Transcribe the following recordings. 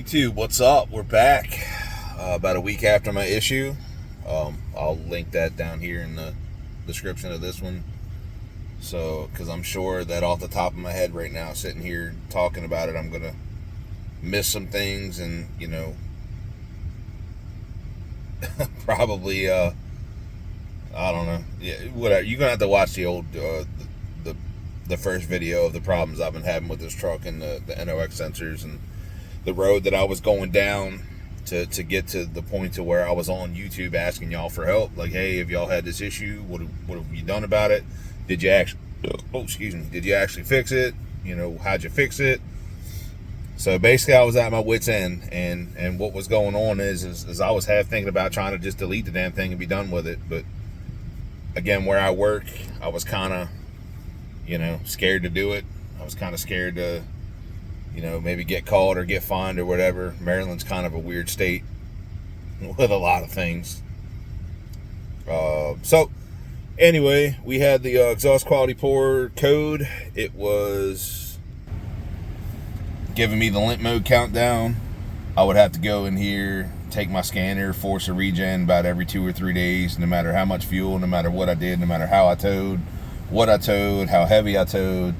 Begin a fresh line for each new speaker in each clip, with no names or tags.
YouTube, what's up? We're back about a week after my issue. I'll link that down here in the description of this one. So, because I'm sure that off the top of my head right now, sitting here talking about it, I'm going to miss some things and, probably, I don't know. Yeah, whatever. You're going to have to watch the old, the first video of the problems I've been having with this truck and the NOx sensors and the road that I was going down to get to the point to where I was on YouTube asking y'all for help. Like, hey, if y'all had this issue, what have you done about it? Did you actually, did you actually fix it? How'd you fix it? So basically I was at my wit's end, and what was going on is I was half thinking about trying to just delete the damn thing and be done with it. But again, where I work, I was kind of, scared to do it. I was kind of scared to, maybe get caught or get fined or whatever. Maryland's kind of a weird state with a lot of things. So anyway, we had the exhaust quality pour code. It was giving me the limp mode countdown. I would have to go in here, take my scanner, force a regen about every 2 or 3 days, no matter how much fuel, no matter what I did, no matter how I towed, what I towed, how heavy I towed.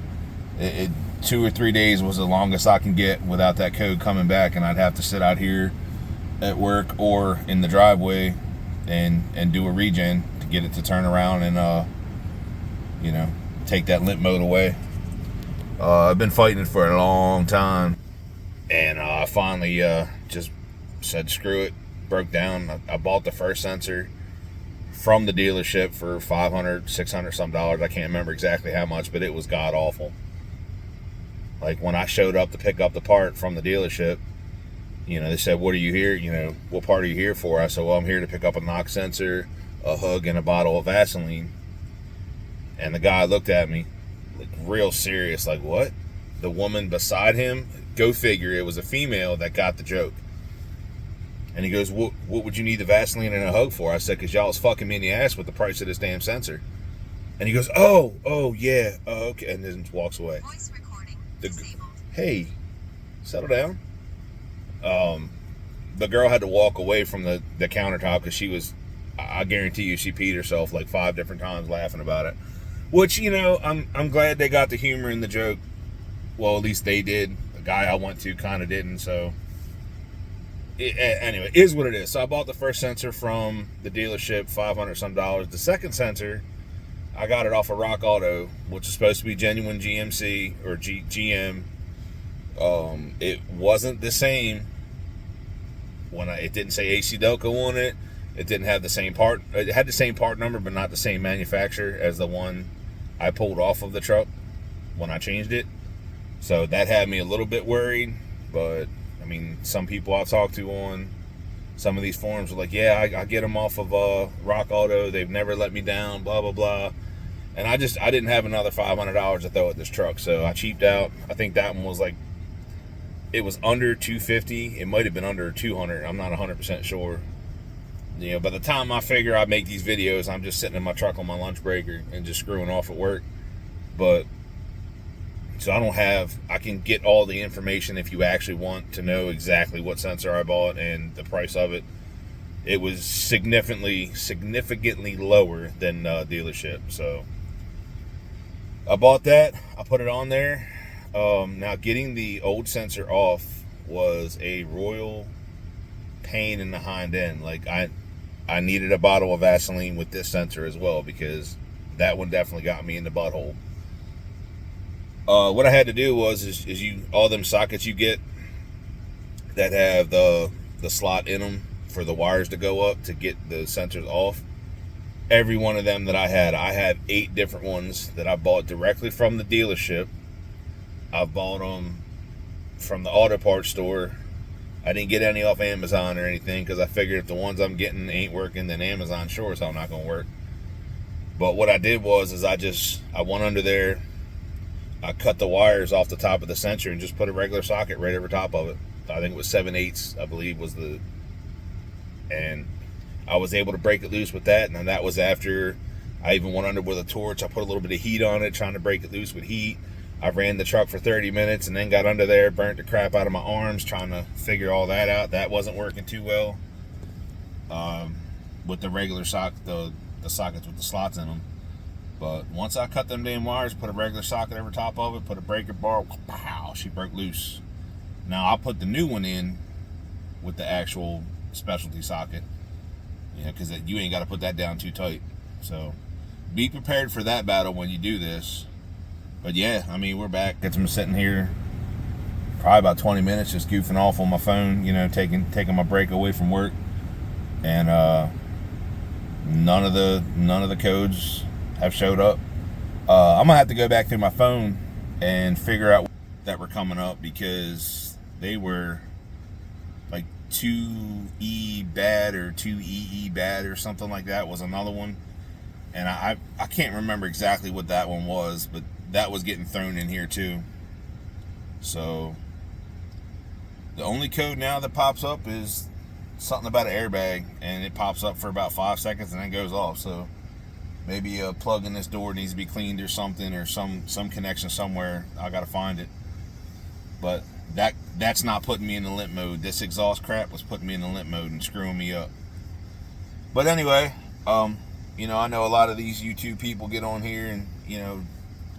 2 or 3 days was the longest I can get without that code coming back, and I'd have to sit out here at work or in the driveway and do a regen to get it to turn around and take that limp mode away. I've been fighting it for a long time, and I finally just said screw it, broke down. I bought the first sensor from the dealership for $500, $600 some dollars. I can't remember exactly how much, but it was god awful. Like, when I showed up to pick up the part from the dealership, they said, what are you here? What part are you here for? I said, well, I'm here to pick up a NOx sensor, a hug, and a bottle of Vaseline. And the guy looked at me, like, real serious, like, what? The woman beside him, go figure, it was a female that got the joke. And he goes, what would you need the Vaseline and a hug for? I said, because y'all was fucking me in the ass with the price of this damn sensor. And he goes, oh, yeah, okay, and then walks away. Hey, settle down. The girl had to walk away from the countertop because she was, I guarantee you, she peed herself like 5 different times laughing about it. Which, I'm glad they got the humor in the joke. Well, at least they did. The guy I went to kind of didn't, so. Anyway, it is what it is. So I bought the first sensor from the dealership, $500 some dollars. The second sensor, I got it off of Rock Auto, which is supposed to be genuine GMC or GM. It wasn't the same. It didn't say AC Delco on it. It didn't have the same part. It had the same part number, but not the same manufacturer as the one I pulled off of the truck when I changed it. So that had me a little bit worried. But I mean, some people I've talked to on some of these forums were like, yeah, I get them off of Rock Auto. They've never let me down, blah, blah, blah. And I didn't have another $500 to throw at this truck, so I cheaped out. I think that one was like, it was under $250. It might have been under $200. I'm not 100% sure. By the time I figure I make these videos, I'm just sitting in my truck on my lunch break and just screwing off at work. But, so I can get all the information if you actually want to know exactly what sensor I bought and the price of it. It was significantly lower than dealership, so I bought that. I put it on there. Now, getting the old sensor off was a royal pain in the hind end. Like, I needed a bottle of Vaseline with this sensor as well, because that one definitely got me in the butthole. What I had to do was all them sockets you get that have the slot in them for the wires to go up to get the sensors off. Every one of them that I had 8 different ones that I bought directly from the dealership. I bought them from the auto parts store. I didn't get any off Amazon or anything, because I figured if the ones I'm getting ain't working, then Amazon sure as hell not going to work. But what I did was I went under there, I cut the wires off the top of the sensor and just put a regular socket right over top of it. I think it was 7/8, I believe, and I was able to break it loose with that. And that was after I even went under with a torch. I put a little bit of heat on it, trying to break it loose with heat. I ran the truck for 30 minutes and then got under there, burnt the crap out of my arms trying to figure all that out. That wasn't working too well with the regular socket, the sockets with the slots in them. But once I cut them damn wires, put a regular socket over top of it, put a breaker bar, pow, she broke loose. Now I'll put the new one in with the actual specialty socket, you know, because you ain't got to put that down too tight. So be prepared for that battle when you do this. But yeah, I mean, we're back. I'm sitting here probably about 20 minutes just goofing off on my phone, you know, taking my break away from work. And none of the codes have showed up. I'm gonna have to go back through my phone and figure out that were coming up, because they were like 2E bad or 2EE bad or something like that was another one. And I can't remember exactly what that one was, but that was getting thrown in here too. So the only code now that pops up is something about an airbag, and it pops up for about 5 seconds and then goes off. So maybe a plug in this door needs to be cleaned or something, or some connection somewhere. I gotta find it. But that's not putting me in the limp mode. This exhaust crap was putting me in the limp mode and screwing me up. But anyway, you know, I know a lot of these YouTube people get on here and, you know,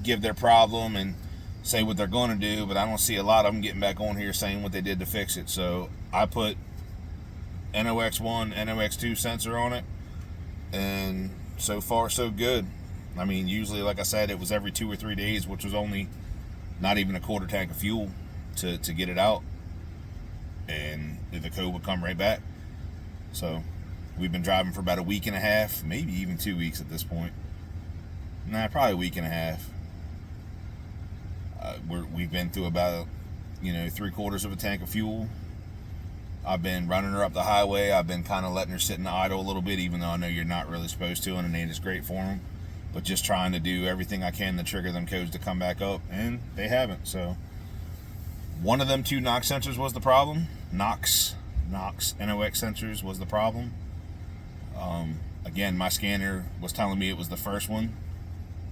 give their problem and say what they're going to do, but I don't see a lot of them getting back on here saying what they did to fix it. So I put NOx1, NOx2 sensor on it, and so far so good. I mean, usually, like I said, it was every 2 or 3 days, which was only not even a quarter tank of fuel to get it out, and the code would come right back. So we've been driving for about a week and a half, maybe even 2 weeks at this point. Nah, probably a week and a half. We've been through about, you know, 3/4 of a tank of fuel. I've been running her up the highway. I've been kind of letting her sit in the idle a little bit, even though I know you're not really supposed to, and it ain't as great for them. But just trying to do everything I can to trigger them codes to come back up, and they haven't. So one of them 2 NOx sensors was the problem. NOx sensors was the problem. Again, my scanner was telling me it was the first one.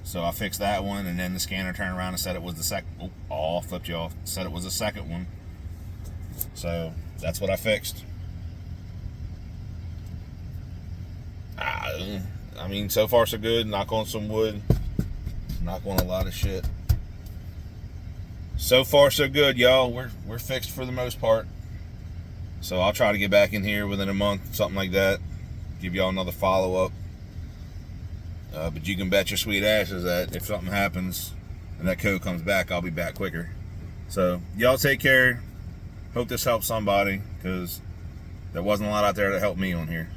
So I fixed that one, and then the scanner turned around and said it was the second. Oh, flipped you off. Said it was the second one. So that's what I fixed. I mean, so far so good. Knock on some wood. Knock on a lot of shit. So far so good, y'all. We're fixed for the most part. So I'll try to get back in here within a month, something like that. Give y'all another follow-up. But you can bet your sweet asses that if something happens and that code comes back, I'll be back quicker. So y'all take care. Hope this helps somebody, because there wasn't a lot out there that helped me on here.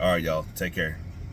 All right, y'all. Take care.